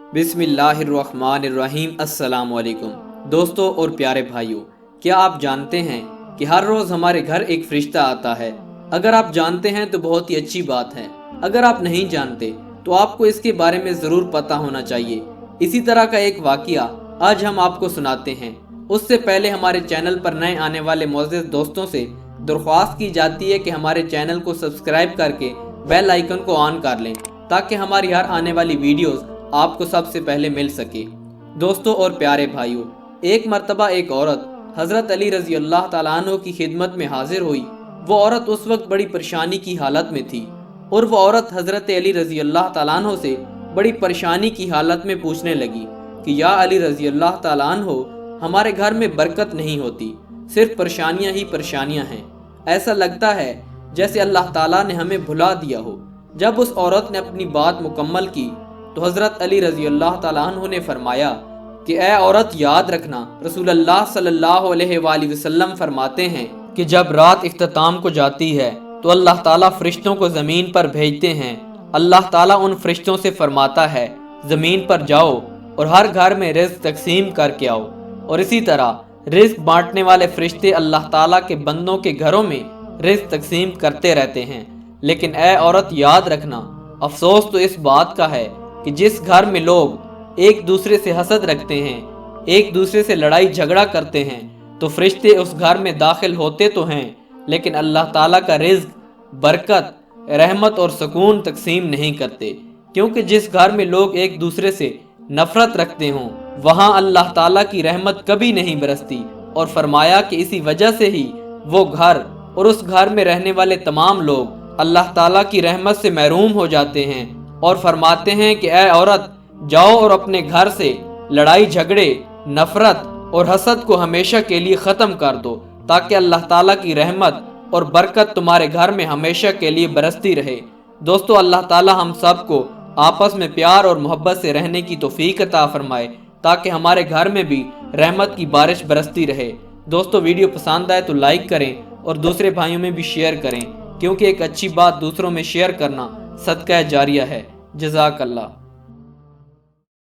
बिस्मिल्लाहिर्रहमानिर्रहीम। अस्सलाम वालेकुम दोस्तों और प्यारे भाइयों, क्या आप जानते हैं कि हर रोज़ हमारे घर एक फरिश्ता आता है। अगर आप जानते हैं तो बहुत ही अच्छी बात है, अगर आप नहीं जानते तो आपको इसके बारे में ज़रूर पता होना चाहिए। इसी तरह का एक वाक़या आज हम आपको सुनाते हैं। उससे पहले हमारे चैनल पर नए आने वाले मोअज़्ज़िज़ दोस्तों से दरख्वास्त की जाती है कि हमारे चैनल को सब्सक्राइब करके बेल आइकन को ऑन कर लें ताकि हमारी हर आने वाली वीडियोस आपको सबसे पहले मिल सके। दोस्तों और प्यारे भाइयों, एक मर्तबा एक औरत हज़रत अली रज़ी अल्लाह ताला अन्हु की खिदमत में हाजिर हुई। वो औरत उस वक्त बड़ी परेशानी की हालत में थी और वो औरत हज़रत अली रज़ी अल्लाह ताला अन्हु से बड़ी परेशानी की हालत में पूछने लगी कि या अली रज़ी अल्लाह ताला अन्हु, हमारे घर में बरकत नहीं होती, सिर्फ परेशानियां ही परेशानियां हैं। ऐसा लगता है जैसे अल्लाह ताला ने हमें भुला दिया हो। जब उस औरत ने अपनी बात मुकम्मल की तो हज़रत अली रज़ी अल्लाह ताला अन्हु ने फरमाया कि ए औरत, याद रखना, रसूलुल्लाह सल्लल्लाहु अलैहि वसल्लम फरमाते हैं कि जब रात इख्तिताम को जाती है तो अल्लाह ताला फरिश्तों को ज़मीन पर भेजते हैं। अल्लाह ताला उन फरिश्तों से फरमाता है ज़मीन पर जाओ और हर घर में रिज़्क तकसीम करके आओ। और इसी तरह रिज़्क बांटने वाले फरिश्ते अल्लाह ताला के बंदों के घरों में रिज़्क तकसीम करते रहते हैं। लेकिन ए औरत, याद रखना, अफसोस तो इस बात का है कि जिस घर में लोग एक दूसरे से हसद रखते हैं, एक दूसरे से लड़ाई झगड़ा करते हैं, तो फरिश्ते उस घर में दाखिल होते तो हैं लेकिन अल्लाह ताला का रिज़्क, बरकत, रहमत और सुकून तकसीम नहीं करते। क्योंकि जिस घर में लोग एक दूसरे से नफरत रखते हों वहाँ अल्लाह ताला की रहमत कभी नहीं बरसती। और फरमाया कि इसी वजह से ही वो घर और उस घर में रहने वाले तमाम लोग अल्लाह ताला की रहमत से महरूम हो जाते हैं। और फरमाते हैं कि ए औरत, जाओ और अपने घर से लड़ाई झगड़े, नफरत और हसद को हमेशा के लिए ख़त्म कर दो ताकि अल्लाह ताला की रहमत और बरकत तुम्हारे घर में हमेशा के लिए बरसती रहे। दोस्तों, अल्लाह ताला हम सब को आपस में प्यार और मोहब्बत से रहने की तौफीक अता फरमाए ताकि हमारे घर में भी रहमत की बारिश बरसती रहे। दोस्तों, वीडियो पसंद आए तो लाइक करें और दूसरे भाइयों में भी शेयर करें, क्योंकि एक अच्छी बात दूसरों में शेयर करना सदका जारिया है। जज़ाकल्लाह।